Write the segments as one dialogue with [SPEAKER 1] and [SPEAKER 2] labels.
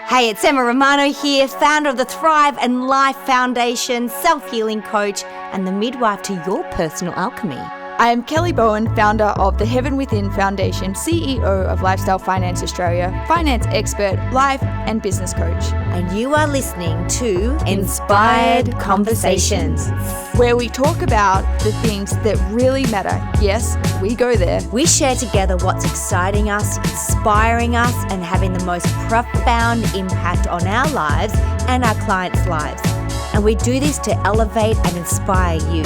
[SPEAKER 1] Hey, it's Emma Romano here, founder of the Thrive and Life Foundation, self-healing coach, and the midwife to your personal alchemy.
[SPEAKER 2] I am Kelly Bowen, founder of the Heaven Within Foundation, CEO of Lifestyle Finance Australia, finance expert, life and business coach.
[SPEAKER 1] And you are listening to Inspired Conversations,
[SPEAKER 2] where we talk about the things that really matter. Yes, we go there.
[SPEAKER 1] We share together what's exciting us, inspiring us, and having the most profound impact on our lives and our clients' lives. And we do this to elevate and inspire you.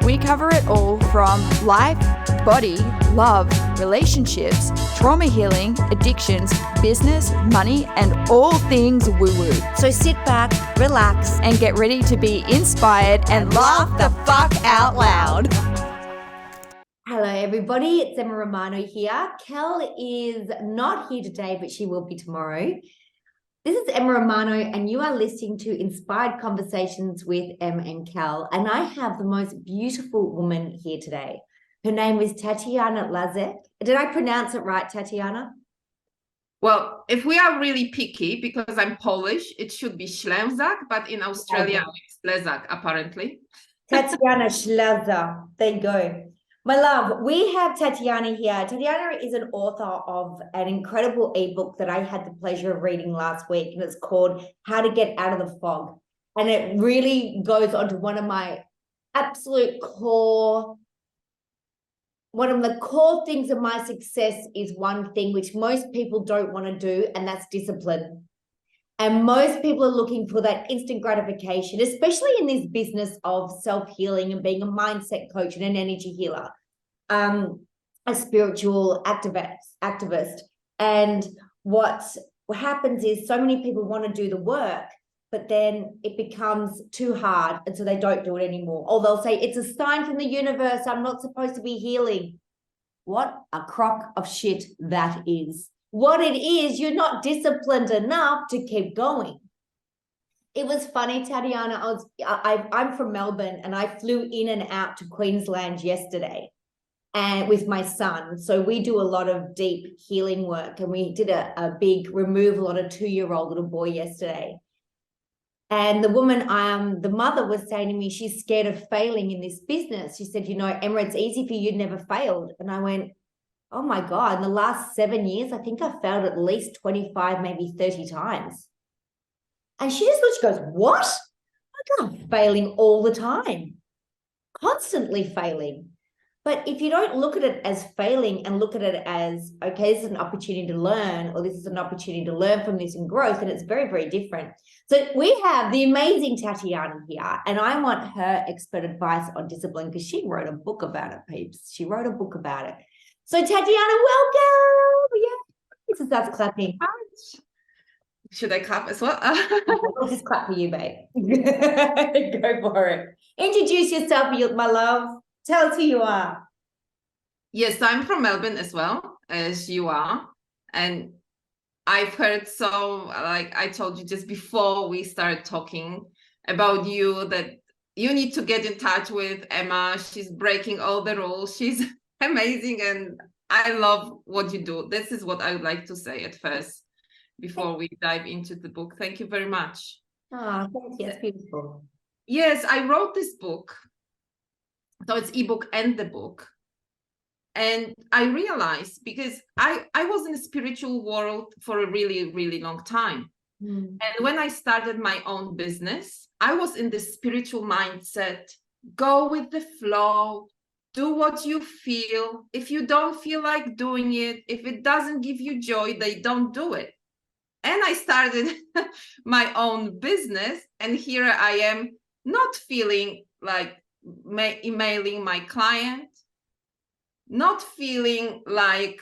[SPEAKER 2] We cover it all from life, body, love, relationships, trauma healing, addictions, business, money, and all things woo-woo.
[SPEAKER 1] So sit back, relax,
[SPEAKER 2] and get ready to be inspired and laugh the fuck out loud.
[SPEAKER 1] Hello, everybody. It's Emma Romano here. Kel is not here today, but she will be tomorrow. This is Emma Romano, and you are listening to Inspired Conversations with Em and Kel. And I have the most beautiful woman here today. Her name is Tatiana Slezak. Did I pronounce it right, Tatiana?
[SPEAKER 3] Well, if we are really picky, because I'm Polish, it should be Slezak, but in Australia, it's Slezak, apparently.
[SPEAKER 1] Tatiana Slezak. There you go. My love, we have Tatiana here. Tatiana is an author of an incredible ebook that I had the pleasure of reading last week, and it's called How to Get Out of the Fog. And it really goes on to one of the core things of my success is one thing which most people don't want to do, and that's discipline. And most people are looking for that instant gratification, especially in this business of self-healing and being a mindset coach and an energy healer, a spiritual activist. And what happens is so many people want to do the work, but then it becomes too hard, and so they don't do it anymore. Or they'll say, it's a sign from the universe, I'm not supposed to be healing. What a crock of shit that is. What it is, you're not disciplined enough to keep going. It was funny, Tatiana. I'm from Melbourne, and I flew in and out to Queensland yesterday, and with my son. So we do a lot of deep healing work, and we did a big removal on a 2-year-old little boy yesterday. And the woman, the mother, was saying to me, she's scared of failing in this business. She said, Emma, it's easy for you, never failed. And I went, oh my God, in the last 7 years, I think I failed at least 25, maybe 30 times. And she goes, what? I'm failing all the time, constantly failing. But if you don't look at it as failing and look at it as, okay, this is an opportunity to learn, or this is an opportunity to learn from this and growth, and it's very, very different. So we have the amazing Tatiana here, and I want her expert advice on discipline because she wrote a book about it, peeps. She wrote a book about it. So Tatiana, welcome. Yeah, this is us clapping.
[SPEAKER 3] Should I clap as well?
[SPEAKER 1] I'll just clap for you, babe. Go for it. Introduce yourself, my love. Tell us who you are.
[SPEAKER 3] Yes, I'm from Melbourne as well, as you are. And I've heard I told you just before we started talking about you, that you need to get in touch with Emma. She's breaking all the rules. She's amazing, and I love what you do. This is what I would like to say at first before we dive into the book. Thank you very much.
[SPEAKER 1] Oh, thank you. It's beautiful.
[SPEAKER 3] Yes, I wrote this book. So it's ebook and the book. And I realized, because I was in the spiritual world for a really, really long time. And when I started my own business, I was in the spiritual mindset, go with the flow, do what you feel. If you don't feel like doing it, if it doesn't give you joy, they don't do it. And I started my own business, and here I am, not feeling like emailing my client, not feeling like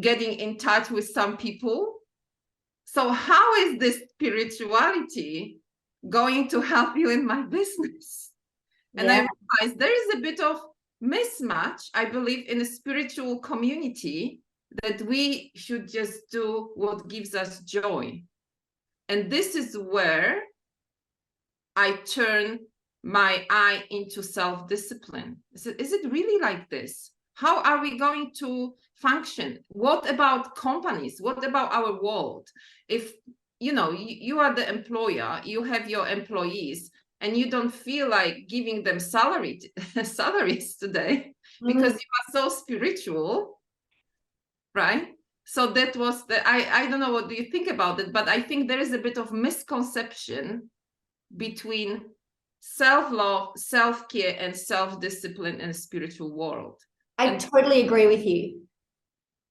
[SPEAKER 3] getting in touch with some people. So how is this spirituality going to help you in my business? And I realized there is a bit of mismatch, I believe, in a spiritual community, that we should just do what gives us joy. And this is where I turn my eye into self-discipline. Is it really like this? How are we going to function? What about companies? What about our world? If you are the employer, you have your employees, and you don't feel like giving them salaries today because you are so spiritual, right? So that was I don't know, what do you think about it? But I think there is a bit of misconception between self-love, self-care, and self-discipline in the spiritual world.
[SPEAKER 1] I totally agree with you.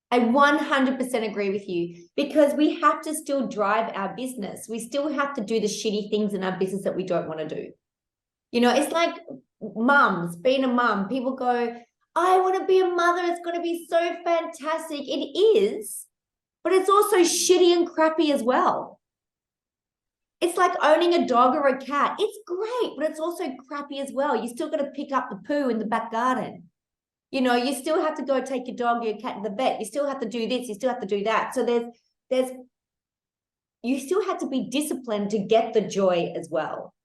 [SPEAKER 1] I 100% agree with you, because we have to still drive our business. We still have to do the shitty things in our business that we don't want to do. It's like mums, being a mum. People go, I want to be a mother. It's going to be so fantastic. It is, but it's also shitty and crappy as well. It's like owning a dog or a cat. It's great, but it's also crappy as well. You still got to pick up the poo in the back garden. You still have to go take your dog or your cat to the vet. You still have to do this. You still have to do that. So you still have to be disciplined to get the joy as well.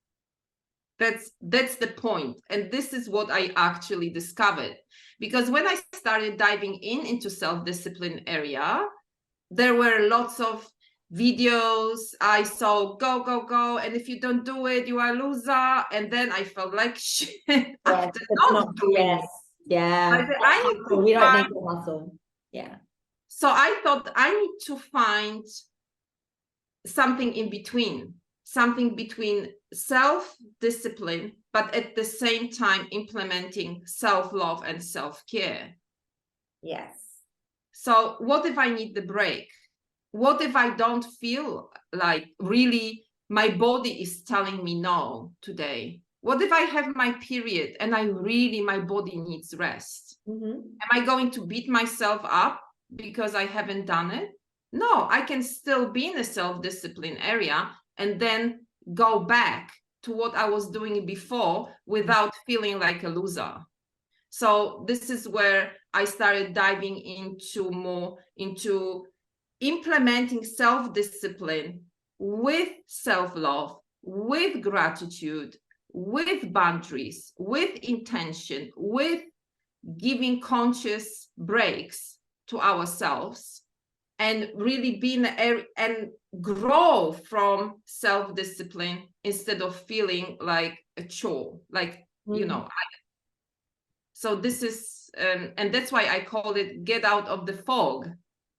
[SPEAKER 3] That's the point. And this is what I actually discovered. Because when I started diving into self-discipline area, there were lots of videos. I saw go. And if you don't do it, you are a loser. And then I felt like shit. After not doing it.
[SPEAKER 1] Yeah. We don't need the muscle. Yeah.
[SPEAKER 3] So I thought I need to find something in between, something between self-discipline, but at the same time implementing self-love and self-care.
[SPEAKER 1] Yes.
[SPEAKER 3] So what if I need the break? What if I don't feel like really my body is telling me no today? What if I have my period and my body needs rest? Am I going to beat myself up because I haven't done it? No, I can still be in a self-discipline area and then go back to what I was doing before without feeling like a loser. So this is where I started diving into implementing self-discipline with self-love, with gratitude, with boundaries, with intention, with giving conscious breaks to ourselves, and really being and grow from self-discipline instead of feeling like a chore, like so this is and that's why I called it Get Out of the Fog,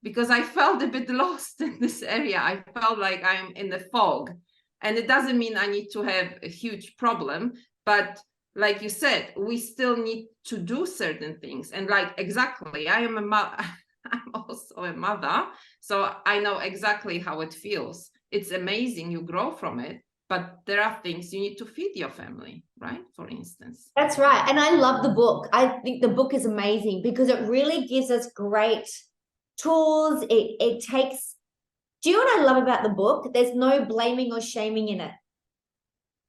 [SPEAKER 3] because I felt a bit lost in this area. I felt like I'm in the fog. And it doesn't mean I need to have a huge problem, but like you said, we still need to do certain things. And like, exactly, I'm also a mother, so I know exactly how it feels. It's amazing, you grow from it, but there are things you need to feed your family, right? For instance.
[SPEAKER 1] That's right. And I love the book. I think the book is amazing because it really gives us great tools. It takes, do you know what I love about the book? There's no blaming or shaming in it.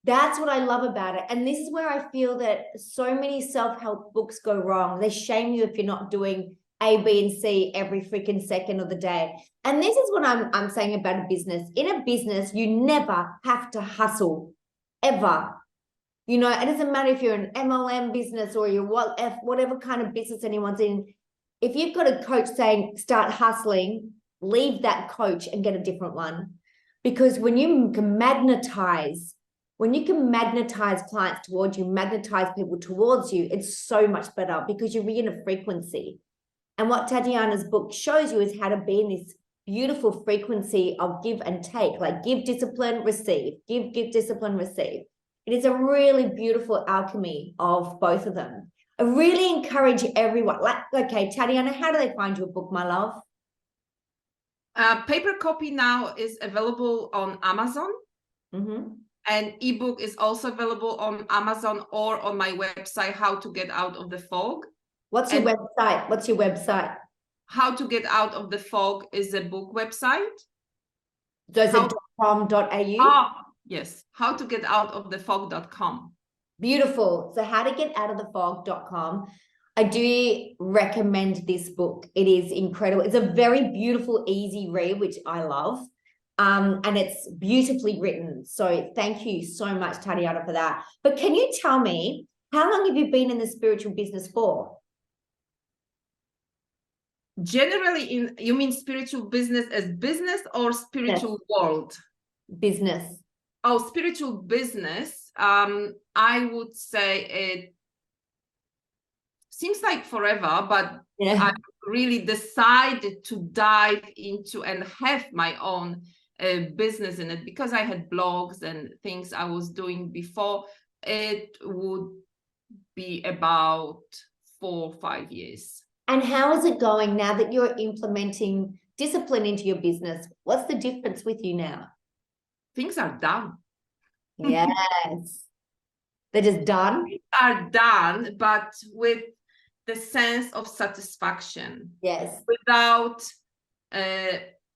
[SPEAKER 1] That's what I love about it. And this is where I feel that so many self-help books go wrong. They shame you if you're not doing A, B, and C every freaking second of the day. And this is what I'm saying about a business. In a business, you never have to hustle, ever. It doesn't matter if you're an MLM business or you're whatever kind of business anyone's in. If you've got a coach saying, start hustling, leave that coach and get a different one. Because when you can magnetize clients towards you, magnetize people towards you, it's so much better because you're in a frequency. And what Tatiana's book shows you is how to be in this beautiful frequency of give and take, like give, discipline, receive, give, discipline, receive. It is a really beautiful alchemy of both of them. I really encourage everyone. Okay, Tatiana, how do they find your book, my love?
[SPEAKER 3] Paper copy now is available on Amazon. And ebook is also available on Amazon or on my website, How to Get Out of the Fog.
[SPEAKER 1] What's your website?
[SPEAKER 3] How to Get Out of the Fog is a book website.
[SPEAKER 1] Does it .com.au?
[SPEAKER 3] Oh, yes. How to Get Out of the Fog.com.
[SPEAKER 1] Beautiful. So how to get out of the fog.com. I do recommend this book. It is incredible. It's a very beautiful, easy read, which I love. And it's beautifully written. So thank you so much, Tatiana, for that. But can you tell me, how long have you been in the spiritual business for?
[SPEAKER 3] Generally, you mean spiritual business as business or spiritual world?
[SPEAKER 1] Business.
[SPEAKER 3] Oh, spiritual business. I would say it seems like forever, but I really decided to dive into and have my own business in it, because I had blogs and things I was doing before. It would be about 4 or 5 years.
[SPEAKER 1] And how is it going now that you're implementing discipline into your business? What's the difference with you now?
[SPEAKER 3] Things are done.
[SPEAKER 1] Yes. They're just done?
[SPEAKER 3] Things are done, but with the sense of satisfaction.
[SPEAKER 1] Yes.
[SPEAKER 3] Without,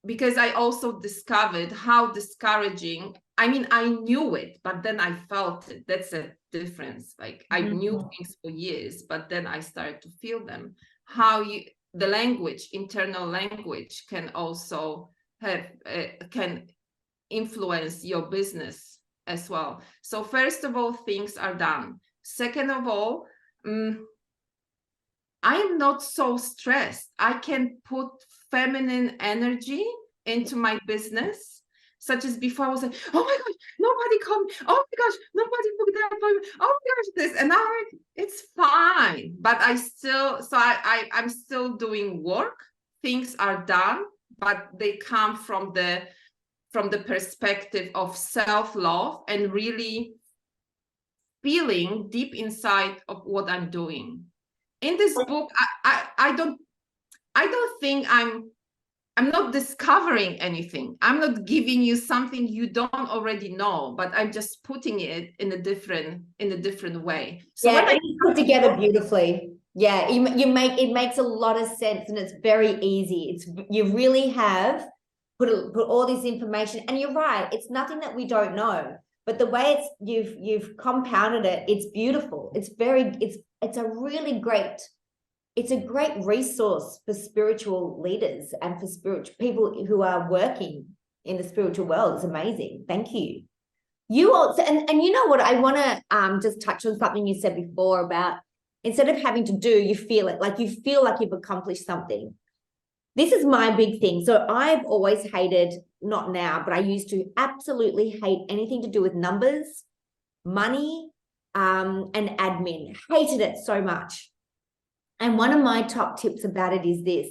[SPEAKER 3] because I also discovered how discouraging, I mean, I knew it, but then I felt it. That's a difference. Like I knew things for years, but then I started to feel them. How the language, internal language, can also have, can influence your business as well. So first of all, things are done. Second of all, I am not so stressed. I can put feminine energy into my business, such as before I was like, oh my gosh, nobody called me. Oh my gosh, nobody booked that appointment. Oh my gosh, this. And now it's fine. But I still, so I'm still doing work. Things are done, but they come from the perspective of self-love and really feeling deep inside of what I'm doing. In this book, I don't think I'm not discovering anything. I'm not giving you something you don't already know, but I'm just putting it in a different way. So
[SPEAKER 1] yeah, it's put together beautifully. Yeah, it makes a lot of sense, and it's very easy. You really have put all this information, and you're right. It's nothing that we don't know, but the way you've compounded it, it's beautiful. It's a really great. It's a great resource for spiritual leaders and for spiritual people who are working in the spiritual world. It's amazing. Thank you. You also, and you know what, I want to just touch on something you said before about instead of having to do, you feel it, like you feel like you've accomplished something. This is my big thing. So I've always hated, not now, but I used to absolutely hate anything to do with numbers, money, and admin. Hated it so much. And one of my top tips about it is this: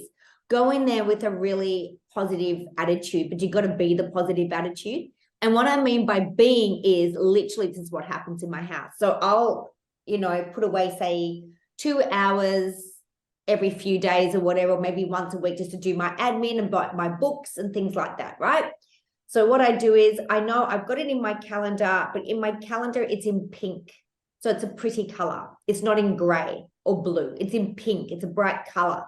[SPEAKER 1] go in there with a really positive attitude, but you've got to be the positive attitude. And what I mean by being is literally, this is what happens in my house. So I'll, put away, say, 2 hours every few days or whatever, maybe once a week, just to do my admin and buy my books and things like that, right? So what I do is, I know I've got it in my calendar, but in my calendar, it's in pink. So it's a pretty color. It's not in gray or blue. It's in pink. It's a bright color.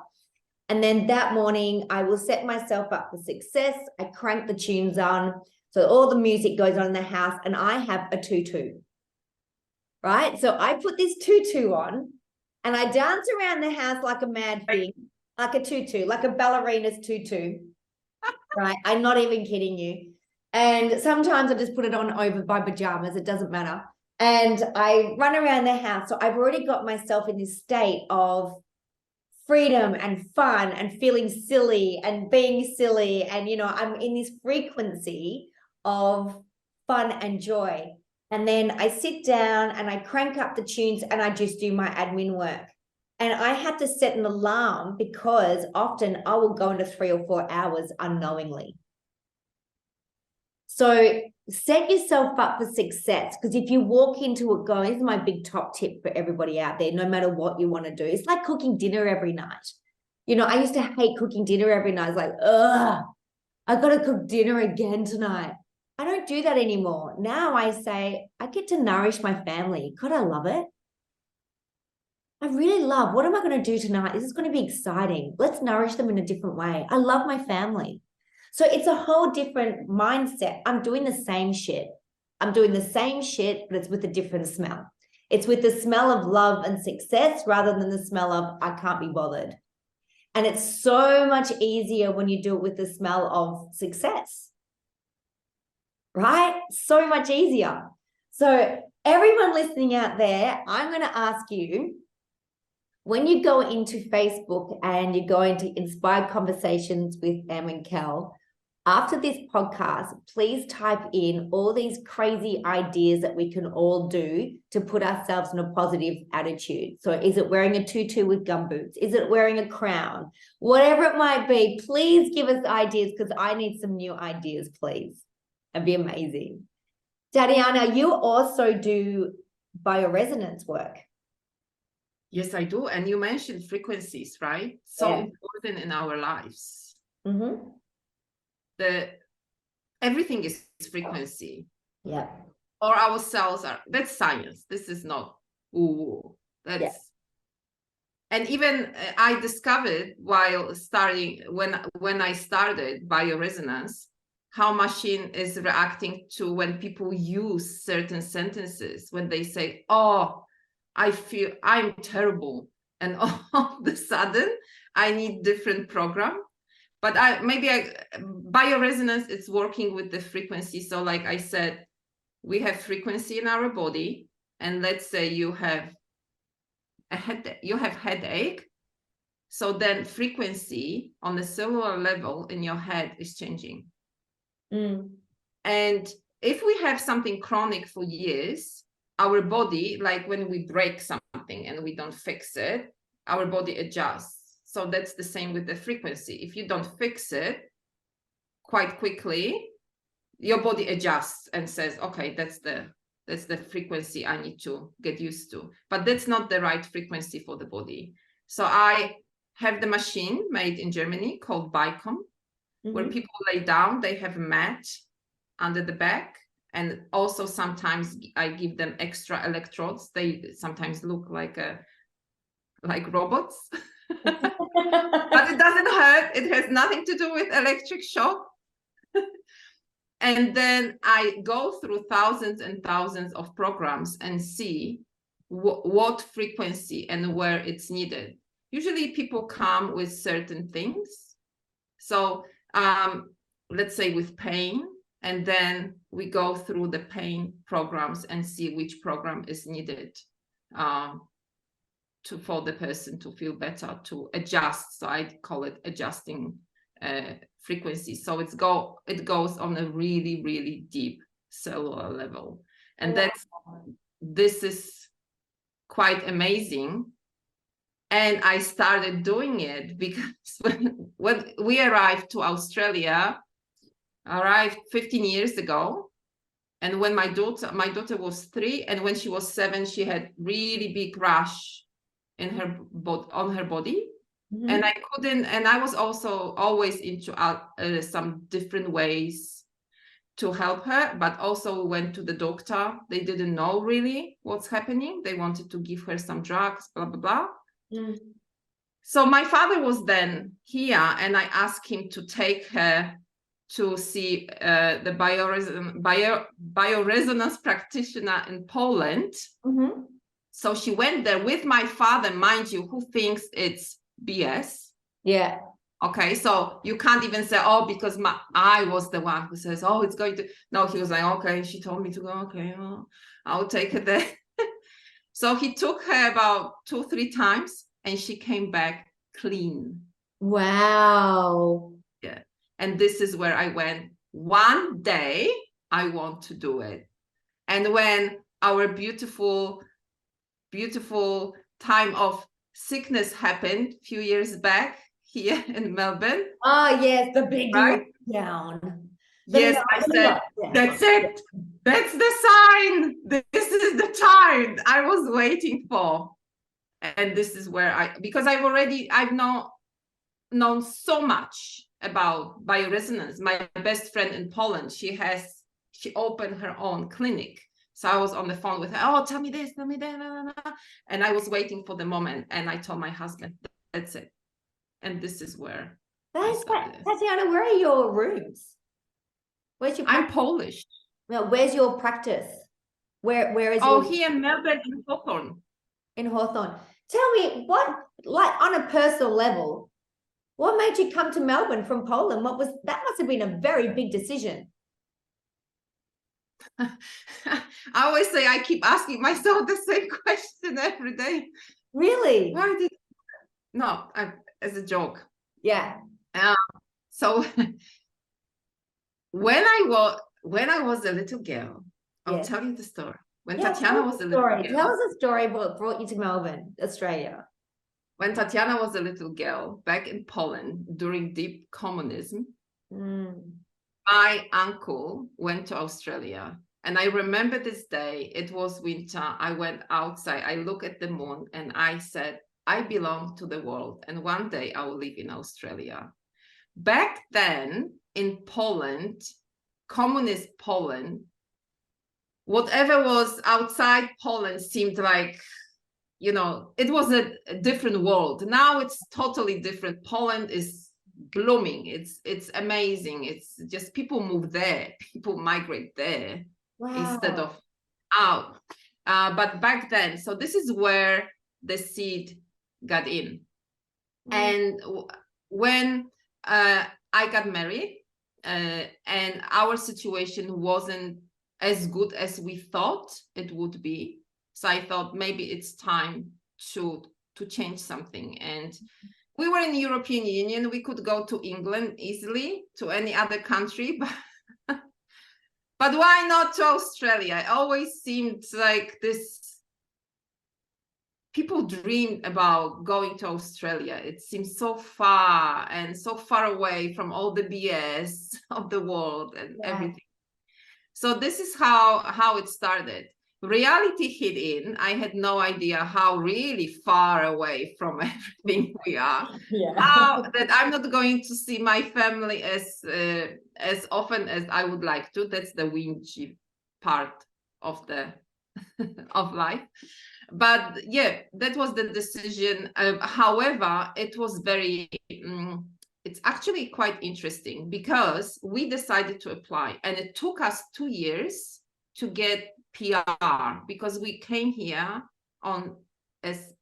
[SPEAKER 1] And then that morning, I will set myself up for success. I crank the tunes on. So all the music goes on in the house, and I have a tutu, right? So I put this tutu on and I dance around the house like a mad thing, like a tutu, like a ballerina's tutu, right? I'm not even kidding you. And sometimes I just put it on over my pajamas. It doesn't matter. And I run around the house. So I've already got myself in this state of freedom and fun and feeling silly and being silly. And, I'm in this frequency of fun and joy. And then I sit down and I crank up the tunes and I just do my admin work. And I have to set an alarm because often I will go into 3 or 4 hours unknowingly. So set yourself up for success, because if you walk into it going, this is my big top tip for everybody out there, no matter what you want to do. It's like cooking dinner every night. I used to hate cooking dinner every night. It's like, ugh, I got to cook dinner again tonight. I don't do that anymore. Now I say, I get to nourish my family. God, I love it. I really love, what am I going to do tonight? This is going to be exciting. Let's nourish them in a different way. I love my family. So it's a whole different mindset. I'm doing the same shit. I'm doing the same shit, but it's with a different smell. It's with the smell of love and success rather than the smell of I can't be bothered. And it's so much easier when you do it with the smell of success, right? So much easier. So everyone listening out there, I'm going to ask you, when you go into Facebook and you go into Inspired Conversations with Em and Kel, after this podcast, please type in all these crazy ideas that we can all do to put ourselves in a positive attitude. So is it wearing a tutu with gumboots? Is it wearing a crown? Whatever it might be, please give us ideas, because I need some new ideas, please. That'd be amazing. Tatiana, you also do bioresonance work.
[SPEAKER 3] Yes, I do. And you mentioned frequencies, right? So important in our lives.
[SPEAKER 1] Mm-hmm.
[SPEAKER 3] Everything is frequency.
[SPEAKER 1] Yeah.
[SPEAKER 3] Or our cells are, that's science. This is not that's and even I discovered while starting when I started bioresonance, how machine is reacting to when people use certain sentences, when they say, oh, I feel I'm terrible, and all of a sudden I need different program. But bioresonance, it's working with the frequency. So like I said, we have frequency in our body, and let's say you have headache. So then frequency on the cellular level in your head is changing. And if we have something chronic for years, our body, like when we break something and we don't fix it, our body adjusts. So that's the same with the frequency. If you don't fix it quite quickly, your body adjusts and says, okay, that's the frequency I need to get used to. But that's not the right frequency for the body. So I have the machine made in Germany called Bicom, where people lay down, they have a mat under the back. And also sometimes I give them extra electrodes. They sometimes look like robots. But it doesn't hurt. It has nothing to do with electric shock. And then I go through thousands and thousands of programs and see what frequency and where it's needed. Usually people come with certain things. So let's say with pain, and then we go through the pain programs and see which program is needed for the person to feel better, to adjust. So I call it adjusting frequency. So it goes on a really, really deep cellular level. And this is quite amazing. And I started doing it because when we arrived to Australia, 15 years ago. And when my daughter was 3, and when she was 7, she had really big rash on her body. And I couldn't, and I was also always into some different ways to help her, but also went to the doctor. They didn't know really what's happening. They wanted to give her some drugs, blah, blah, blah. So my father was then here, and I asked him to take her to see the bioresonance practitioner in Poland. So she went there with my father, mind you, who thinks it's BS.
[SPEAKER 1] Yeah.
[SPEAKER 3] Okay, so you can't even say, oh, because I was the one who says, oh, it's going to. No, he was like, okay, she told me to go. Okay, well, I'll take her there. So he took her about 2-3 times, and she came back clean.
[SPEAKER 1] Wow.
[SPEAKER 3] Yeah. And this is where I went, one day I want to do it. And when our beautiful, beautiful time of sickness happened a few years back here in Melbourne.
[SPEAKER 1] Oh, yes, the big lockdown.
[SPEAKER 3] Yes, I said, that's it. That's the sign. This is the time I was waiting for. And this is where because I've known so much about bioresonance. My best friend in Poland, she opened her own clinic. So I was on the phone with her. Oh, tell me this, tell me that. And I was waiting for the moment. And I told my husband, that's it. And this is where
[SPEAKER 1] Tatiana, where are your rooms? Where's your practice?
[SPEAKER 3] I'm Polish.
[SPEAKER 1] No, where's your practice? Where is
[SPEAKER 3] here in Melbourne, in Hawthorne.
[SPEAKER 1] In Hawthorne. Tell me, what, like on a personal level, what made you come to Melbourne from Poland? That must have been a very big decision.
[SPEAKER 3] I always say I keep asking myself the same question every day.
[SPEAKER 1] Really?
[SPEAKER 3] Why did no? As a joke.
[SPEAKER 1] Yeah.
[SPEAKER 3] So when I was a little girl, I'll
[SPEAKER 1] Yes.
[SPEAKER 3] tell you the story. When
[SPEAKER 1] Yeah,
[SPEAKER 3] Tatiana
[SPEAKER 1] tell us
[SPEAKER 3] was
[SPEAKER 1] a
[SPEAKER 3] a little
[SPEAKER 1] story.
[SPEAKER 3] girl,
[SPEAKER 1] Tell us a story of what brought you to Melbourne, Australia.
[SPEAKER 3] when Tatiana was a little girl back in Poland during deep communism, my uncle went to Australia. And I remember this day, it was winter. I went outside, I looked at the moon and I said, I belong to the world. And one day I will live in Australia. Back then in Poland, communist Poland, whatever was outside Poland seemed like, it was a different world. Now it's totally different. Poland is blooming. It's amazing. It's just people move there, people migrate there.
[SPEAKER 1] Wow.
[SPEAKER 3] Instead of out. But back then, so this is where the seed got in. And when I got married, and our situation wasn't as good as we thought it would be. So I thought maybe it's time to change something. And we were in the European Union. We could go to England easily, to any other country, but why not to Australia? It always seemed like this. People dreamed about going to Australia. It seems so far and so far away from all the BS of the world and everything. So this is how it started. Reality hit in. I had no idea how really far away from everything we are. How that I'm not going to see my family as often as I would like to. That's the whingy part of the of life. But yeah, that was the decision. However, it was very it's actually quite interesting because we decided to apply, and it took us 2 years to get PR because we came here on as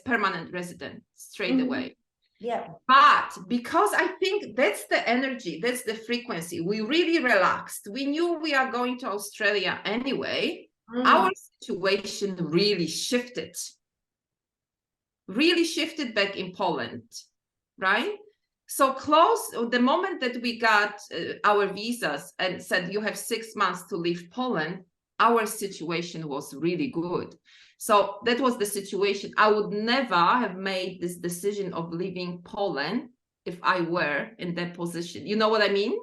[SPEAKER 3] permanent resident straight away.
[SPEAKER 1] Yeah.
[SPEAKER 3] But because I think that's the energy, that's the frequency, we really relaxed. We knew we are going to Australia anyway. Our situation really shifted back in Poland, right? So close, the moment that we got our visas and said you have 6 months to leave Poland, our situation was really good. So that was the situation. I would never have made this decision of leaving Poland if I were in that position. You know what I mean?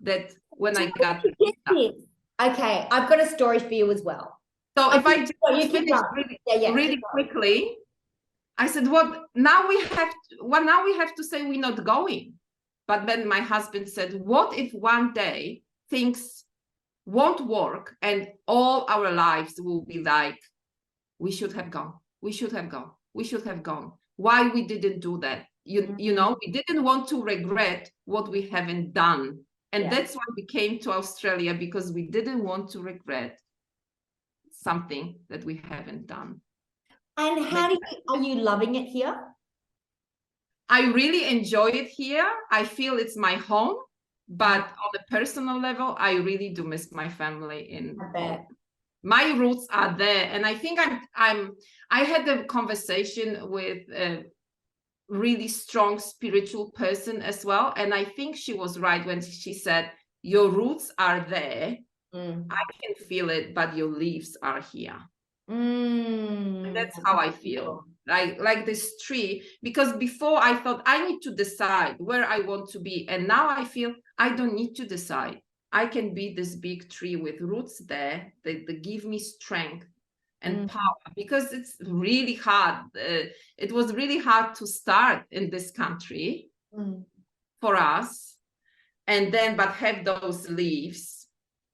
[SPEAKER 3] That when I got the visa.
[SPEAKER 1] Okay, I've got a story for you as well.
[SPEAKER 3] So if I just finish really quickly, I said, well, now we have to say we're not going. But then my husband said, what if one day things won't work and all our lives will be like, we should have gone. We should have gone. We should have gone. Why we didn't do that? You know, we didn't want to regret what we haven't done. And that's why we came to Australia, because we didn't want to regret something that we haven't done.
[SPEAKER 1] And are you loving it here?
[SPEAKER 3] I really enjoy it here. I feel it's my home, but on a personal level, I really do miss my family in Poland. My roots are there. And I think I had a conversation with a really strong spiritual person as well. And I think she was right when she said, your roots are there. I can feel it, but your leaves are here. And that's how I feel. Like this tree, because before I thought I need to decide where I want to be. And now I feel I don't need to decide. I can be this big tree with roots there that give me strength and power, because it's really hard. It was really hard to start in this country for us. And then, but have those leaves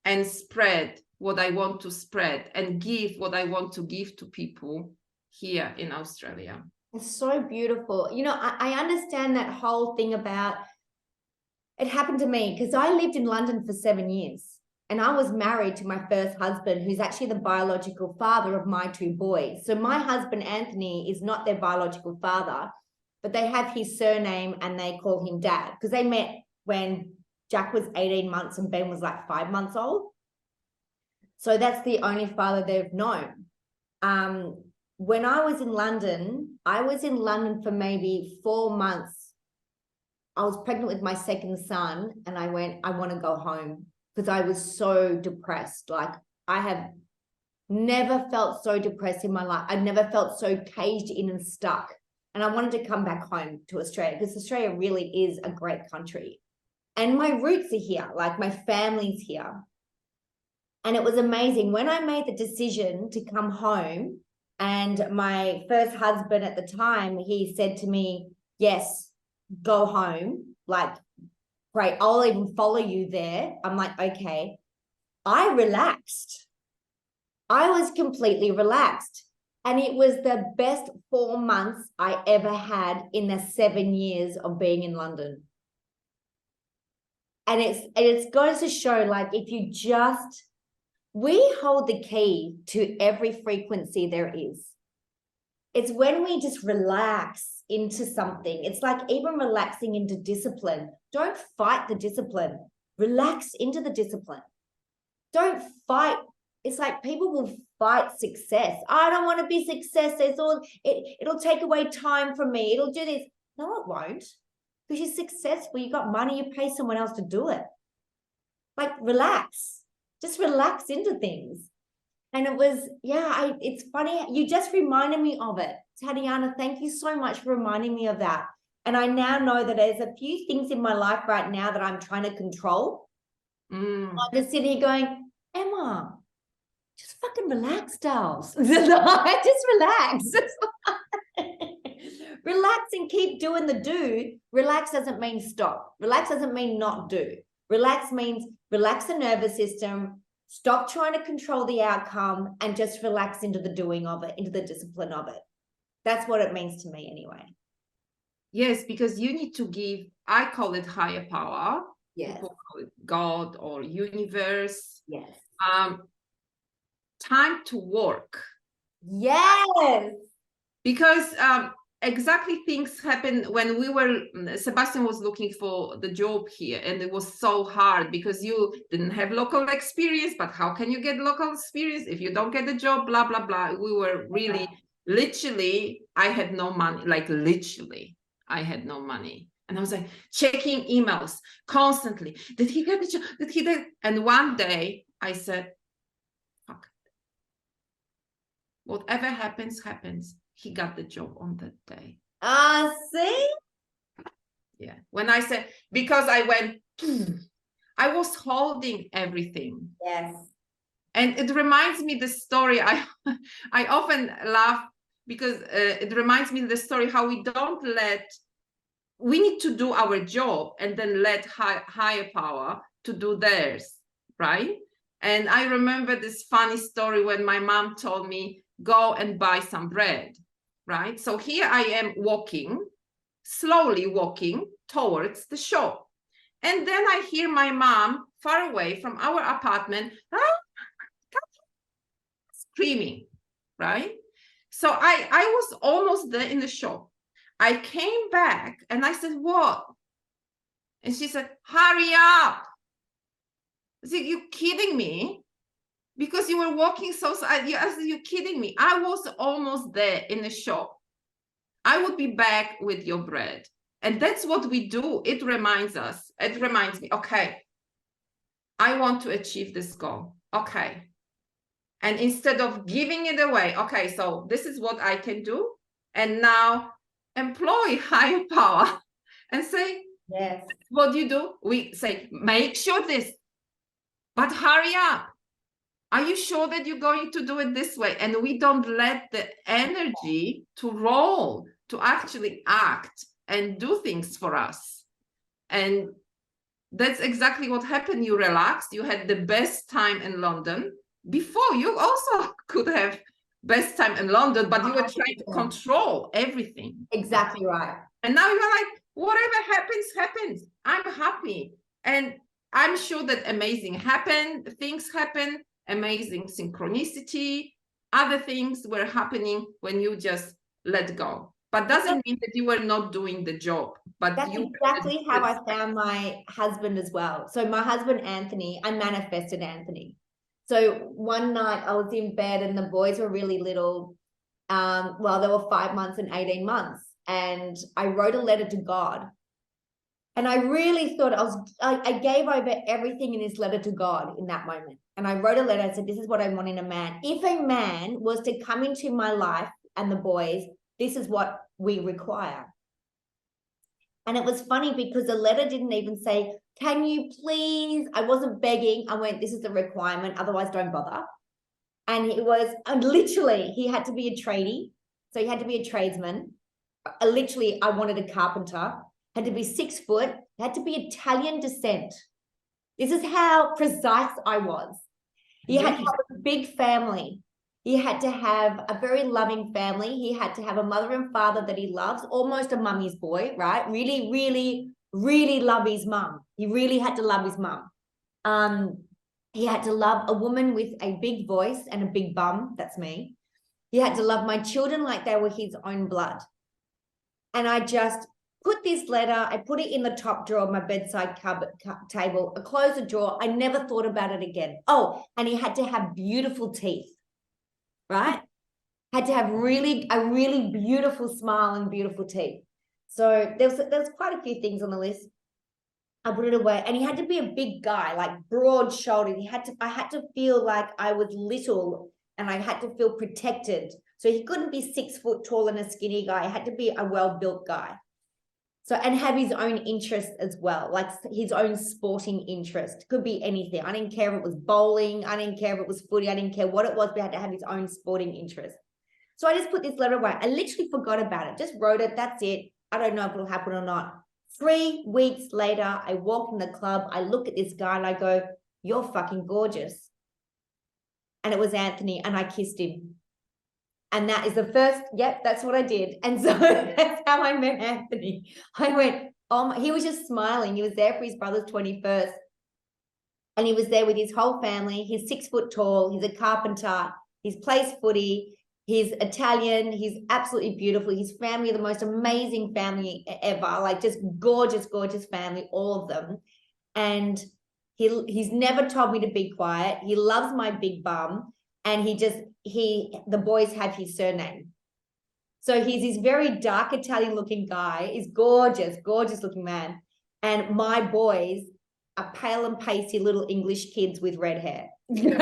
[SPEAKER 3] and spread what I want to spread and give what I want to give to people here in Australia.
[SPEAKER 1] It's so beautiful. You know, I understand that whole thing about, it happened to me because I lived in London for 7 years and I was married to my first husband, who's actually the biological father of my 2 boys. So my husband, Anthony, is not their biological father, but they have his surname and they call him Dad, because they met when Jack was 18 months and Ben was like 5 months old. So that's the only father they've known. when I was in London for maybe 4 months. I was pregnant with my second son, and I went, I want to go home, because I was so depressed. Like, I have never felt so depressed in my life. I've never felt so caged in and stuck. And I wanted to come back home to Australia, because Australia really is a great country. And my roots are here, like my family's here. And it was amazing. When I made the decision to come home, and my first husband at the time, he said to me, yes, go home. Like, great, I'll even follow you there. I'm like, okay. I relaxed. I was completely relaxed. And it was the best 4 months I ever had in the 7 years of being in London. And it's going to show, like, if you just, we hold the key to every frequency there is. It's when we just relax into something. It's like even relaxing into discipline. Don't fight the discipline. Relax into the discipline. Don't fight. It's like people will fight success. I don't want to be success. It'll take away time from me. It'll do this. No, it won't. Because you're successful. You got money. You pay someone else to do it. Like, relax. Just relax into things. And it was, it's funny. You just reminded me of it. Tatiana, thank you so much for reminding me of that. And I now know that there's a few things in my life right now that I'm trying to control. I'm just sitting here going, Emma, just fucking relax, dolls. Just relax. Relax and keep doing the do. Relax doesn't mean stop. Relax doesn't mean not do. Relax means relax the nervous system, stop trying to control the outcome, and just relax into the doing of it, into the discipline of it. That's what it means to me anyway.
[SPEAKER 3] Yes, because you need to give, I call it higher power.
[SPEAKER 1] Yes.
[SPEAKER 3] People call it God or universe.
[SPEAKER 1] Yes.
[SPEAKER 3] Time to work.
[SPEAKER 1] Yes.
[SPEAKER 3] Because exactly things happened when Sebastian was looking for the job here, and it was so hard because you didn't have local experience. But how can you get local experience if you don't get the job? Blah, blah, blah. We were really, literally, I had no money, like literally, I had no money. And I was like checking emails constantly. Did he get the job? Did he get? And one day I said, fuck it. Whatever happens, happens. He got the job on that day.
[SPEAKER 1] See?
[SPEAKER 3] Yeah. When I said, because I went, I was holding everything.
[SPEAKER 1] Yes.
[SPEAKER 3] And it reminds me the story. I often laugh because it reminds me the story how we need to do our job and then let higher power to do theirs, right? And I remember this funny story when my mom told me, go and buy some bread, right? So here I am slowly walking towards the shop. And then I hear my mom far away from our apartment, screaming, right? So I was almost there in the shop. I came back and I said, what? And she said, hurry up. I said, you kidding me? Because you were walking so I said, you kidding me? I was almost there in the shop. I would be back with your bread. And that's what we do. It reminds me, okay, I want to achieve this goal. Okay. And instead of giving it away, okay, so this is what I can do. And now employ higher power and say,
[SPEAKER 1] yes,
[SPEAKER 3] what do you do? We say, make sure this, but hurry up. Are you sure that you're going to do it this way? And we don't let the energy to roll, to actually act and do things for us. And that's exactly what happened. You relaxed. You had the best time in London. Before, you also could have best time in London, but you were trying to control everything.
[SPEAKER 1] Exactly right.
[SPEAKER 3] And now you're like, whatever happens, happens. I'm happy. And I'm sure that amazing things happen, amazing synchronicity, other things were happening when you just let go. But doesn't mean that you were not doing the job. But
[SPEAKER 1] that's exactly how I found my husband as well. So my husband, Anthony, I manifested Anthony. So one night I was in bed and the boys were really little Well, there were 5 months and 18 months. And I wrote a letter to God. And I really thought I gave over everything in this letter to God in that moment. And I wrote a letter. I said, this is what I want in a man. If a man was to come into my life and the boys, this is what we require. And it was funny because the letter didn't even say, can you please? I wasn't begging. I went, this is the requirement. Otherwise, don't bother. And it was literally, he had to be a tradie. So he had to be a tradesman. Literally, I wanted a carpenter. Had to be 6 foot, had to be Italian descent. This is how precise I was. He had to have a big family. He had to have a very loving family. He had to have a mother and father that he loves, almost a mummy's boy, right? Really, really, really love his mum. He really had to love his mum. He had to love a woman with a big voice and a big bum. That's me. He had to love my children like they were his own blood. And I just put this letter, I put it in the top drawer of my bedside table, I closed the drawer. I never thought about it again. Oh, and he had to have beautiful teeth, right? Had to have a really beautiful smile and beautiful teeth. So there's quite a few things on the list. I put it away, and he had to be a big guy, like broad-shouldered. I had to feel like I was little, and I had to feel protected. So he couldn't be 6 foot tall and a skinny guy. He had to be a well-built guy. So, and have his own interest as well, like his own sporting interest. Could be anything. I didn't care if it was bowling. I didn't care if it was footy. I didn't care what it was, but he had to have his own sporting interest. So I just put this letter away. I literally forgot about it. Just wrote it. That's it. I don't know if it'll happen or not. 3 weeks later, I walk in the club. I look at this guy and I go, you're fucking gorgeous. And it was Anthony, and I kissed him. And that is the first, yep, that's what I did. And so that's how I met Anthony. I went, oh my, he was just smiling. He was there for his brother's 21st. And he was there with his whole family. He's 6 foot tall. He's a carpenter. He's plays footy. He's Italian. He's absolutely beautiful. His family are the most amazing family ever. Like just gorgeous, gorgeous family, all of them. And he's never told me to be quiet. He loves my big bum. And the boys have his surname. So he's this very dark Italian looking guy. He's gorgeous, gorgeous looking man. And my boys are pale and pasty little English kids with red hair.
[SPEAKER 3] They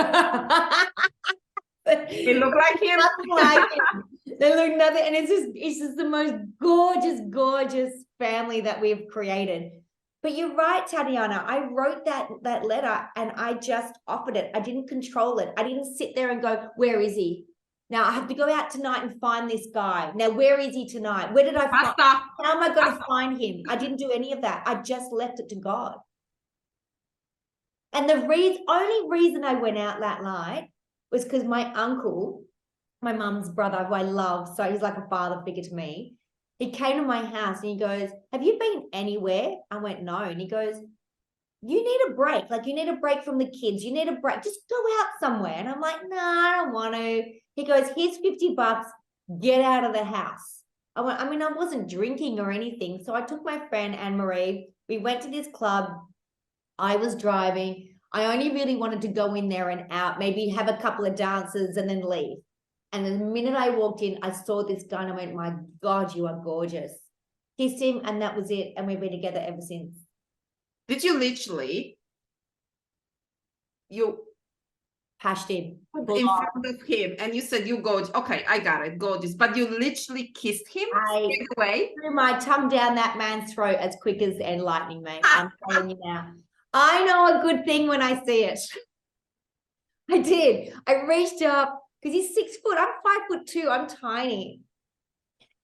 [SPEAKER 3] look like him.
[SPEAKER 1] Nothing like him. They look nothing. And it's just the most gorgeous, gorgeous family that we've created. But you're right, Tatiana. I wrote that letter and I just offered it. I didn't control it. I didn't sit there and go, where is he? Now I have to go out tonight and find this guy. Now, where is he tonight? Where did I find him? How am I going to find him? I didn't do any of that. I just left it to God. And the only reason I went out that night was because my uncle, my mum's brother, who I love, so he's like a father figure to me, he came to my house and he goes, have you been anywhere? I went, no. And he goes, you need a break. Like, you need a break from the kids. You need a break. Just go out somewhere. And I'm like, no, I don't want to. He goes, here's $50. Get out of the house. I wasn't drinking or anything. So I took my friend Anne-Marie. We went to this club. I was driving. I only really wanted to go in there and out, maybe have a couple of dances and then leave. And the minute I walked in, I saw this guy and I went, my God, you are gorgeous. Kissed him, and that was it. And we've been together ever since.
[SPEAKER 3] Did you literally,
[SPEAKER 1] Hashed him
[SPEAKER 3] in front of him and you said, you gorgeous. Okay, I got it, gorgeous. But you literally kissed him straight away?
[SPEAKER 1] Threw my tongue down that man's throat as quick as lightning, mate. I'm telling you now. I know a good thing when I see it. I did. I reached up, because he's 6 foot. I'm 5'2". I'm tiny.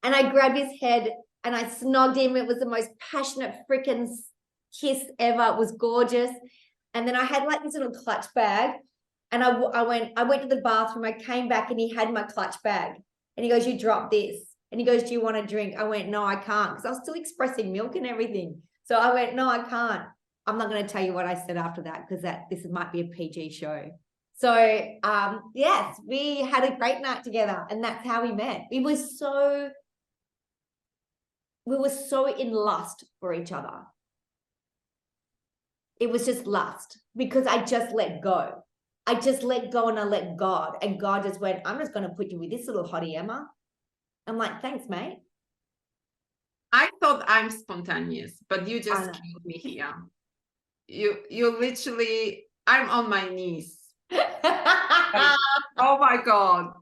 [SPEAKER 1] And I grabbed his head and I snogged him. It was the most passionate freaking kiss ever. It was gorgeous. And then I had like this little clutch bag. And I went to the bathroom. I came back and he had my clutch bag. And he goes, you dropped this. And he goes, do you want a drink? I went, no, I can't. Because I was still expressing milk and everything. So I went, no, I can't. I'm not going to tell you what I said after that, because this might be a PG show. So, yes, we had a great night together, and that's how we met. We were so in lust for each other. It was just lust, because I just let go. I just let go and I let God. And God just went, I'm just going to put you with this little hottie, Emma. I'm like, thanks, mate.
[SPEAKER 3] I thought I'm spontaneous, but you just killed me here. You literally, I'm on my knees. Like, oh my God.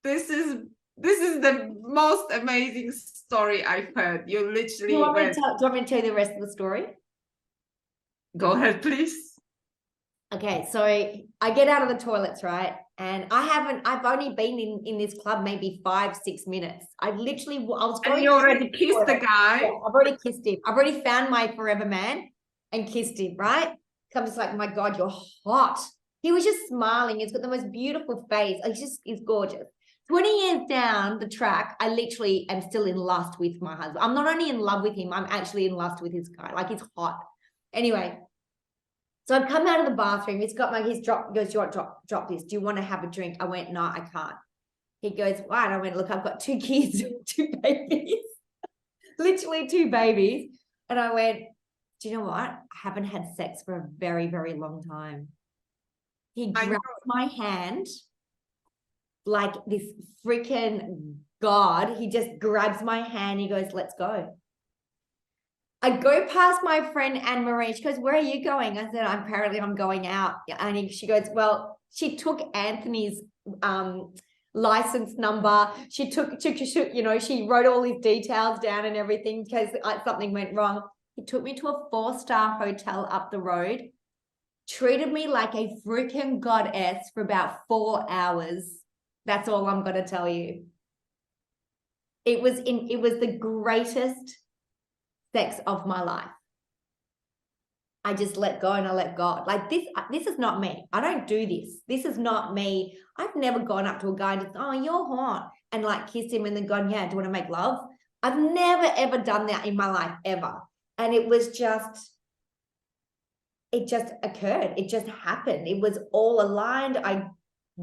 [SPEAKER 3] This is the most amazing story I've heard. You literally
[SPEAKER 1] do you want me to tell you the rest of the story?
[SPEAKER 3] Go ahead, please.
[SPEAKER 1] Okay, so I get out of the toilets, right? And I've only been in this club maybe 5-6 minutes. I was going.
[SPEAKER 3] And you already kissed the guy?
[SPEAKER 1] Yeah, I've already kissed him. I've already found my forever man and kissed him, right? I'm just like, my God, you're hot. He was just smiling. He's got the most beautiful face. He's gorgeous. 20 years down the track, I literally am still in lust with my husband. I'm not only in love with him, I'm actually in lust with his guy. Like, he's hot. Anyway, so I've come out of the bathroom. He's got he goes, do you want to drop this? Do you want to have a drink? I went, no, I can't. He goes, why? And I went, look, I've got 2 kids, 2 babies, literally 2 babies. And I went, do you know what? I haven't had sex for a very, very long time. He grabs my hand like this freaking God. He just grabs my hand. He goes, let's go. I go past my friend Anne-Marie. She goes, where are you going? I said, apparently I'm going out. And she goes, well, she took Anthony's license number. She took, you know, she wrote all his details down and everything in case something went wrong. He took me to a 4-star hotel up the road, treated me like a freaking goddess for about 4 hours. That's all I'm going to tell you. It was the greatest sex of my life. I just let go and I let God. Like, this is not me. I don't do this. This is not me. I've never gone up to a guy and just, oh, you're hot, and like kissed him and then gone, yeah, do you want to make love? I've never, ever done that in my life, ever. And it just occurred. It just happened. It was all aligned.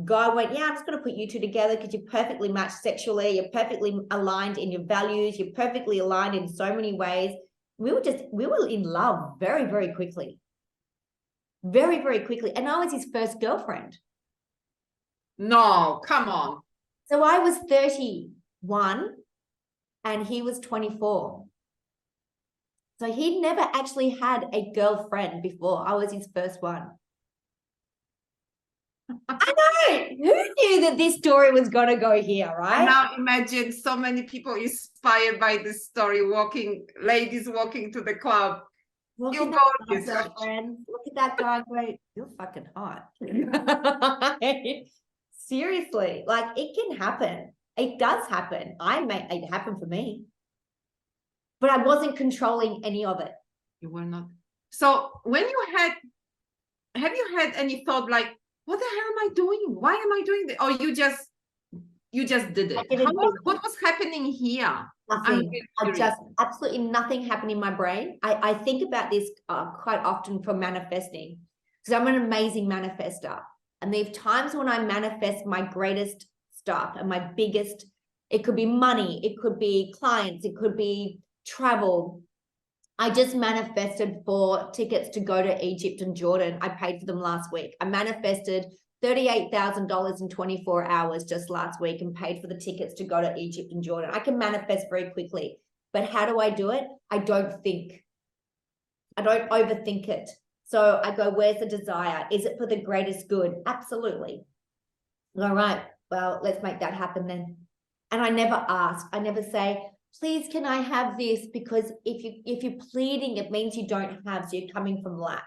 [SPEAKER 1] God went, yeah, I'm just going to put you 2 together because you're perfectly matched sexually. You're perfectly aligned in your values. You're perfectly aligned in so many ways. We were in love very, very quickly. Very, very quickly. And I was his first girlfriend.
[SPEAKER 3] No, come on.
[SPEAKER 1] So I was 31 and he was 24. So he'd never actually had a girlfriend before. I was his first one. I know. Who knew that this story was going to go here, right?
[SPEAKER 3] And now imagine so many people inspired by this story, ladies walking to the club.
[SPEAKER 1] Look
[SPEAKER 3] You
[SPEAKER 1] at
[SPEAKER 3] go,
[SPEAKER 1] that, girlfriend. Look at that guy going, you're fucking hot. Seriously, like, it can happen. It does happen. It happened for me. But I wasn't controlling any of it.
[SPEAKER 3] You were not. So when have you had any thought like, what the hell am I doing? Why am I doing this? Or you just did it? What was happening here?
[SPEAKER 1] Nothing. Absolutely nothing happened in my brain. I think about this quite often for manifesting, because I'm an amazing manifester. And there are times when I manifest my greatest stuff and my biggest, it could be money, it could be clients, it could be travel. I just manifested for tickets to go to Egypt and Jordan. I paid for them last week. I manifested $38,000 in 24 hours just last week and paid for the tickets to go to Egypt and Jordan. I can manifest very quickly. But how do I do it? I don't think. I don't overthink it. So I go, where's the desire? Is it for the greatest good? Absolutely. All right, well, let's make that happen then. And I never ask. I never say, please, can I have this? Because if you're pleading, it means you don't have, so you're coming from lack.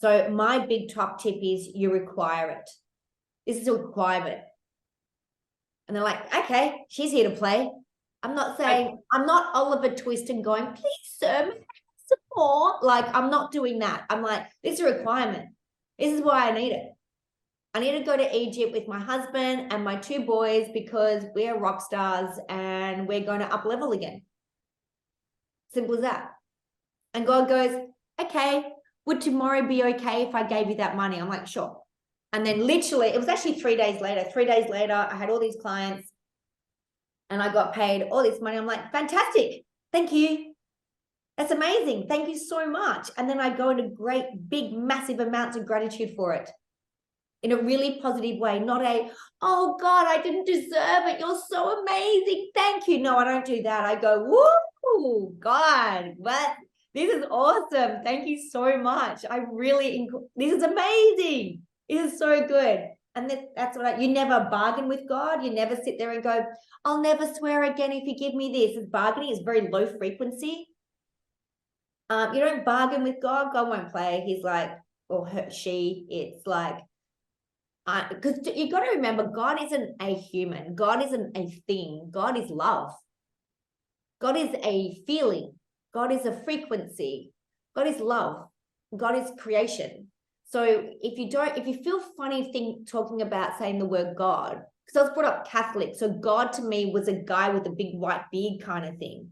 [SPEAKER 1] So my big top tip is you require it. This is a requirement. And they're like, okay, she's here to play. I'm not saying, I'm not Oliver Twist and going, please, sir, support. Like, I'm not doing that. I'm like, this is a requirement. This is why I need it. I need to go to Egypt with my husband and my 2 boys because we're rock stars and we're going to up level again. Simple as that. And God goes, okay, would tomorrow be okay if I gave you that money? I'm like, sure. And then literally, it was actually 3 days later. 3 days later, I had all these clients and I got paid all this money. I'm like, fantastic. Thank you. That's amazing. Thank you so much. And then I go into great, big, massive amounts of gratitude for it. in a really positive way, not a, oh God, I didn't deserve it. You're so amazing. Thank you. No, I don't do that. I go, woo, God, what? This is awesome. Thank you so much. I really, this is amazing. It is so good. And that's what you never bargain with God. You never sit there and go, I'll never swear again if you give me this. It's bargaining. It's very low frequency. You don't bargain with God. God won't play. He's like, or her, she, it's like, because you got to remember, God isn't a human. God isn't a thing. God is love. God is a feeling. God is a frequency. God is love. God is creation. So if you feel funny talking about saying the word God, because I was brought up Catholic, so God to me was a guy with a big white beard kind of thing.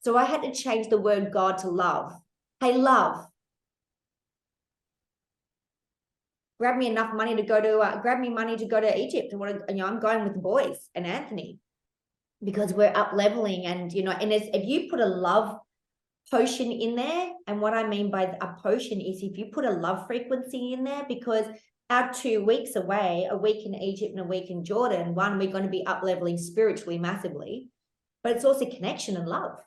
[SPEAKER 1] So I had to change the word God to love. Hey, love. Grab me enough money to go to Egypt. I'm going with the boys and Anthony, because we're up leveling, and and if you put a love potion in there, and what I mean by a potion is if you put a love frequency in there, because our 2 weeks away, a week in Egypt and a week in Jordan, one, we're going to be up leveling spiritually massively, but it's also connection and love.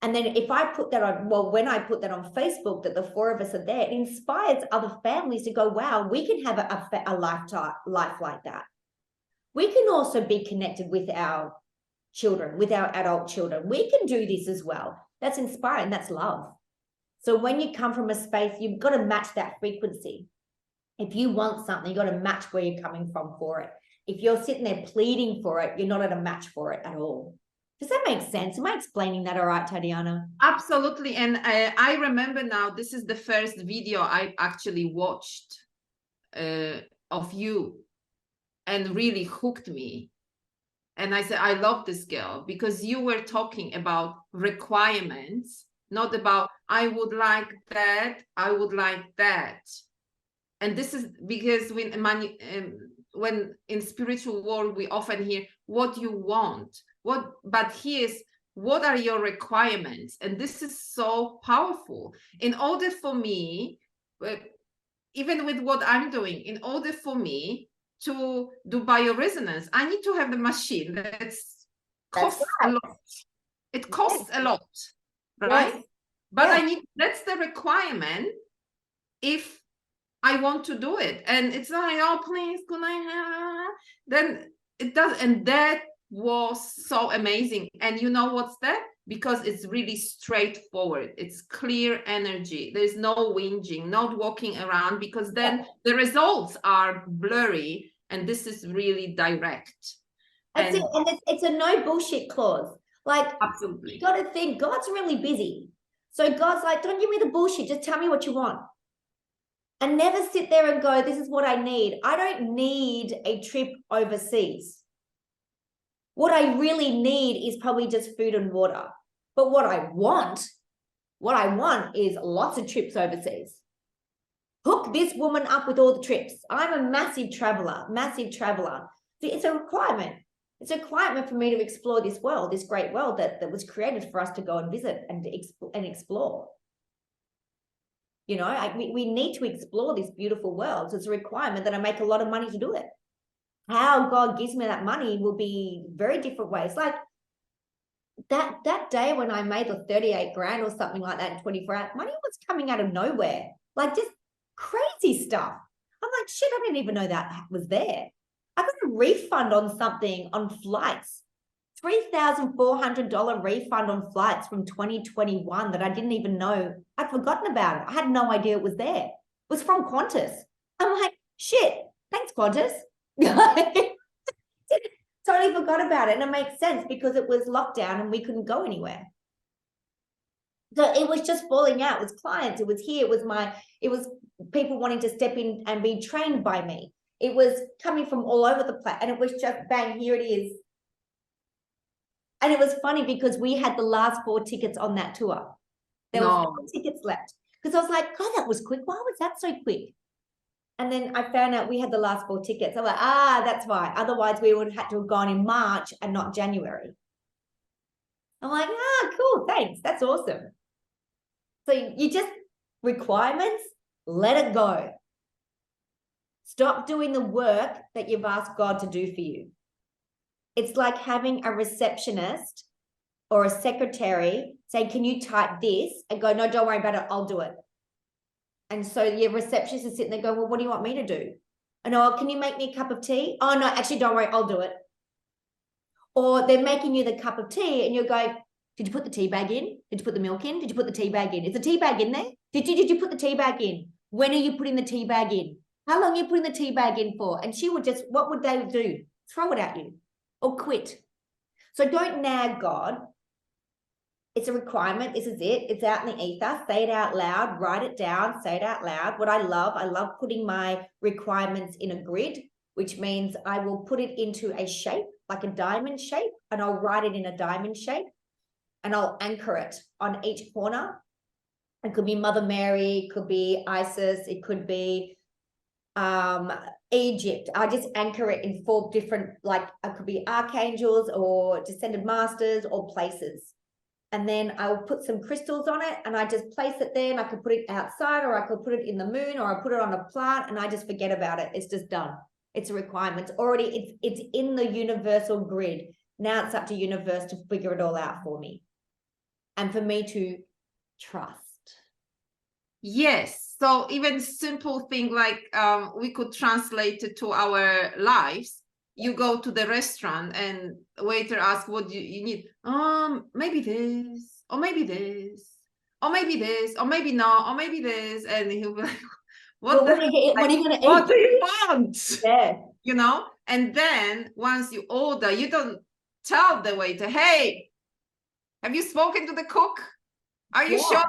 [SPEAKER 1] And then if I put that on, when I put that on Facebook, that the 4 of us are there, it inspires other families to go, wow, we can have a life like that. We can also be connected with our children, with our adult children. We can do this as well. That's inspiring. That's love. So when you come from a space, you've got to match that frequency. If you want something, you've got to match where you're coming from for it. If you're sitting there pleading for it, you're not at a match for it at all. Does that make sense? Am I explaining that all right, Tatiana?
[SPEAKER 3] Absolutely. And I remember now, this is the first video I actually watched of you, and really hooked me. And I said, I love this girl, because you were talking about requirements, not about, I would like that, I would like that. And this is because when in spiritual world, we often hear what you want, but here's, what are your requirements? And this is so powerful. In order for me, even with what I'm doing, in order for me to do bioresonance, I need to have the machine that costs a lot. It costs a lot, right?
[SPEAKER 1] Yes.
[SPEAKER 3] But
[SPEAKER 1] Yes.
[SPEAKER 3] that's the requirement if I want to do it. And it's not like, oh, please, can I have? Then it does. And that was so amazing. And you know what's that? Because it's really straightforward. It's clear energy. There's no whinging, not walking around, because then the results are blurry. And this is really direct.
[SPEAKER 1] That's it. And it's a no bullshit clause. Like,
[SPEAKER 3] absolutely.
[SPEAKER 1] You got to think God's really busy. So God's like, don't give me the bullshit. Just tell me what you want. And never sit there and go, this is what I need. I don't need a trip overseas. What I really need is probably just food and water. But what I want is lots of trips overseas. Hook this woman up with all the trips. I'm a massive traveler. It's a requirement. It's a requirement for me to explore this world, this great world that was created for us to go and visit and explore. We need to explore this beautiful world. So it's a requirement that I make a lot of money to do it. How God gives me that money will be very different ways. Like that day when I made the 38 grand or something like that in 24 hours, money was coming out of nowhere. Like just crazy stuff. I'm like, shit, I didn't even know that was there. I got a refund on something on flights. $3,400 refund on flights from 2021 that I didn't even know. I'd forgotten about it. I had no idea it was there. It was from Qantas. I'm like, shit, thanks, Qantas. Totally forgot about it. And it makes sense because it was lockdown and we couldn't go anywhere. So it was just falling out. It was clients. It was here. It was people wanting to step in and be trained by me. It was coming from all over the place. And it was just bang, here it is. And it was funny because we had the last 4 tickets on that tour. There was 4 tickets left. Because I was like, God, that was quick. Why was that so quick? And then I found out we had the last 4 tickets. I'm like, that's why. Otherwise, we would have had to have gone in March and not January. I'm like, cool, thanks. That's awesome. So you just, requirements, let it go. Stop doing the work that you've asked God to do for you. It's like having a receptionist or a secretary saying, can you type this? And go, no, don't worry about it. I'll do it. And so your receptionist is sitting there going, well, what do you want me to do? And oh, can you make me a cup of tea? Oh, no, actually, don't worry. I'll do it. Or they're making you the cup of tea and you're going, did you put the tea bag in? Did you put the milk in? Did you put the tea bag in? Is the tea bag in there? Did you put the tea bag in? When are you putting the tea bag in? How long are you putting the tea bag in for? And she would just, what would they do? Throw it at you or quit. So don't nag God. It's a requirement. This is it. It's out in the ether. Say it out loud. Write it down. Say it out loud. What I love putting my requirements in a grid, which means I will put it into a shape, like a diamond shape, and I'll write it in a diamond shape, and I'll anchor it on each corner. It could be Mother Mary, it could be Isis, it could be Egypt. I just anchor it in 4 different, like it could be archangels or descended masters or places. And then I'll put some crystals on it and I just place it there, and I could put it outside, or I could put it in the moon, or I put it on a plant, and I just forget about it. It's just done. It's a requirement. It's already, it's in the universal grid. Now it's up to universe to figure it all out for me. And for me to trust.
[SPEAKER 3] Yes. So even simple thing like we could translate it to our lives. You go to the restaurant and the waiter asks, what do you need? Maybe this, or maybe this, or maybe this, or maybe not, or maybe this. And he'll be like, what are you going to eat? What do you want?
[SPEAKER 1] Yeah.
[SPEAKER 3] You know? And then once you order, you don't tell the waiter, hey, have you spoken to the cook? Are you sure?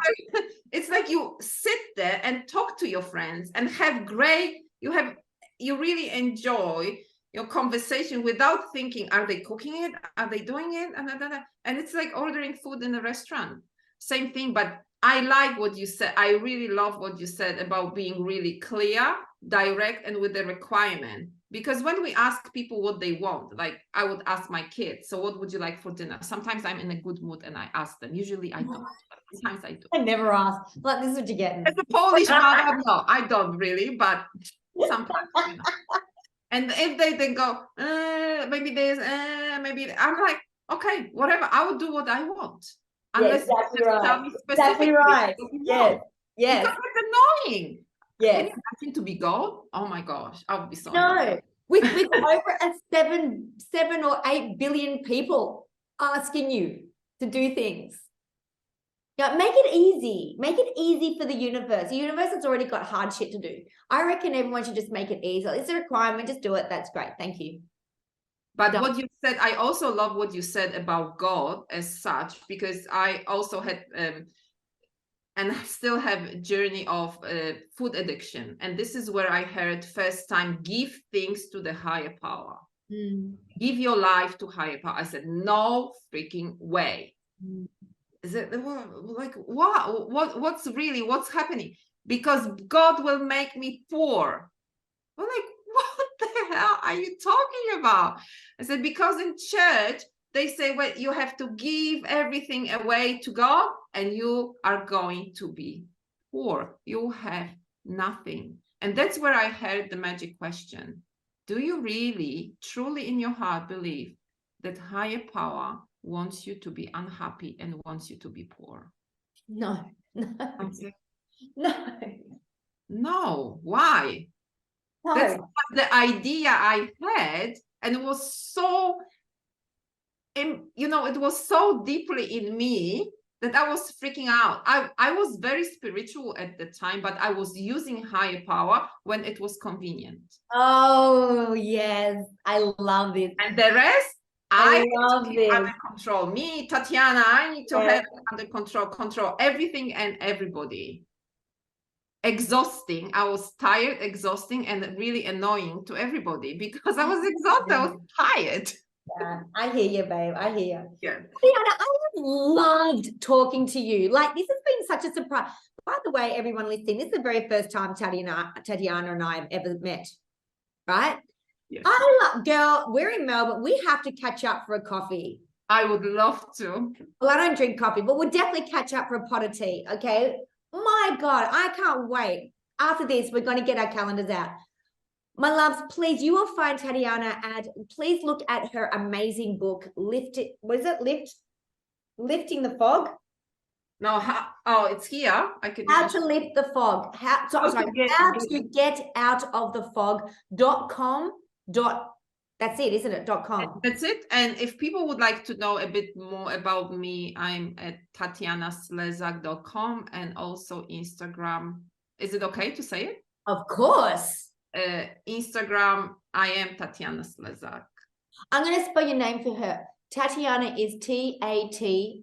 [SPEAKER 3] It's like you sit there and talk to your friends and have you really enjoy your conversation without thinking, are they cooking it? Are they doing it? And it's like ordering food in a restaurant. Same thing, but I like what you said. I really love what you said about being really clear, direct, and with the requirement. Because when we ask people what they want, like I would ask my kids, so what would you like for dinner? Sometimes I'm in a good mood and I ask them. Usually I don't. Sometimes I do.
[SPEAKER 1] I never ask. Like, this is what you're getting.
[SPEAKER 3] As a Polish mother, no, I don't really, but sometimes, you know. And if they then go, maybe this, maybe, I'm like, okay, whatever, I will do what I want. Unless
[SPEAKER 1] yes,
[SPEAKER 3] you just tell me specifically.
[SPEAKER 1] Exactly right. Yes. Yes.
[SPEAKER 3] Because it's annoying.
[SPEAKER 1] Yes.
[SPEAKER 3] Can you imagine to be God? Oh my gosh, I would be so
[SPEAKER 1] No. With over 7 or 8 billion people asking you to do things. Yeah, make it easy. Make it easy for the universe. The universe has already got hard shit to do. I reckon everyone should just make it easy. It's a requirement. Just do it. That's great. Thank you.
[SPEAKER 3] But what you said, I also love what you said about God as such, because I also had and still have a journey of food addiction. And this is where I heard first time, give things to the higher power. Give your life to higher power. I said, no freaking way. Is it like what's happening? Because God will make me poor. We're like, what the hell are you talking about? I said, because in church they say, well, you have to give everything away to God and you are going to be poor. You have nothing. And that's where I heard the magic question. Do you really truly in your heart believe that higher power wants you to be unhappy and wants you to be poor?
[SPEAKER 1] No.
[SPEAKER 3] No. Why?
[SPEAKER 1] No.
[SPEAKER 3] That's the idea I had, and it was so, it was so deeply in me that I was freaking out. I was very spiritual at the time, but I was using higher power when it was convenient.
[SPEAKER 1] Oh, yes. I love it.
[SPEAKER 3] And the rest, I
[SPEAKER 1] love
[SPEAKER 3] need to keep under control. Me, Tatiana, I need to have under control everything and everybody. Exhausting. I was tired, exhausting, and really annoying to everybody because I was exhausted. I was tired.
[SPEAKER 1] Yeah, I hear you, babe. I hear you.
[SPEAKER 3] Yeah.
[SPEAKER 1] Tatiana, I have loved talking to you. Like, this has been such a surprise. By the way, everyone listening, this is the very first time Tatiana and I have ever met, right?
[SPEAKER 3] Yes.
[SPEAKER 1] Girl, we're in Melbourne. We have to catch up for a coffee.
[SPEAKER 3] I would love to.
[SPEAKER 1] Well, I don't drink coffee, but we'll definitely catch up for a pot of tea, okay? My God, I can't wait. After this, we're going to get our calendars out. My loves, please, you will find Tatiana and please look at her amazing book, Lifting the Fog?
[SPEAKER 3] No, it's here. I could
[SPEAKER 1] How to lift the fog. How to get out of the fog.com. That's it, isn't it? .com.
[SPEAKER 3] That's it. And if people would like to know a bit more about me, I'm at tatianaslezak.com and also Instagram. Is it okay to say it?
[SPEAKER 1] Of course.
[SPEAKER 3] Instagram, I am Tatiana Slezak.
[SPEAKER 1] I'm going to spell your name for her. Tatiana is Tatiana,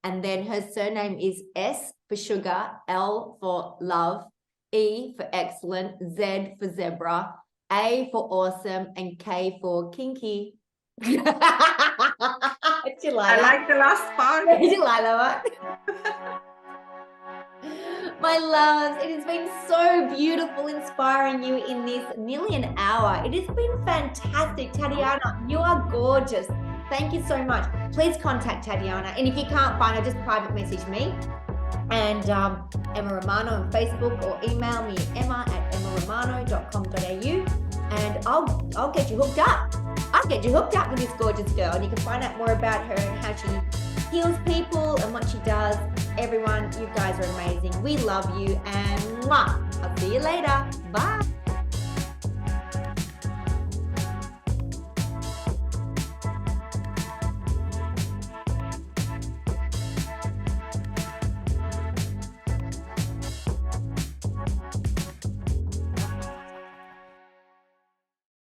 [SPEAKER 1] and then her surname is S for sugar, L for love, E for excellent, Z for zebra, A for awesome, and K for kinky. Did you like
[SPEAKER 3] I like the last part.
[SPEAKER 1] Did you like that one? My loves, it has been so beautiful inspiring you in this nearly an hour. It has been fantastic. Tatiana, you are gorgeous. Thank you so much. Please contact Tatiana. And if you can't find her, just private message me and Emma Romano on Facebook, or email me emma@emmaromano.com.au and I'll get you hooked up. I'll get you hooked up with this gorgeous girl, and you can find out more about her and how she heals people and what she does. Everyone, you guys are amazing. We love you, and mwah, I'll see you later. Bye.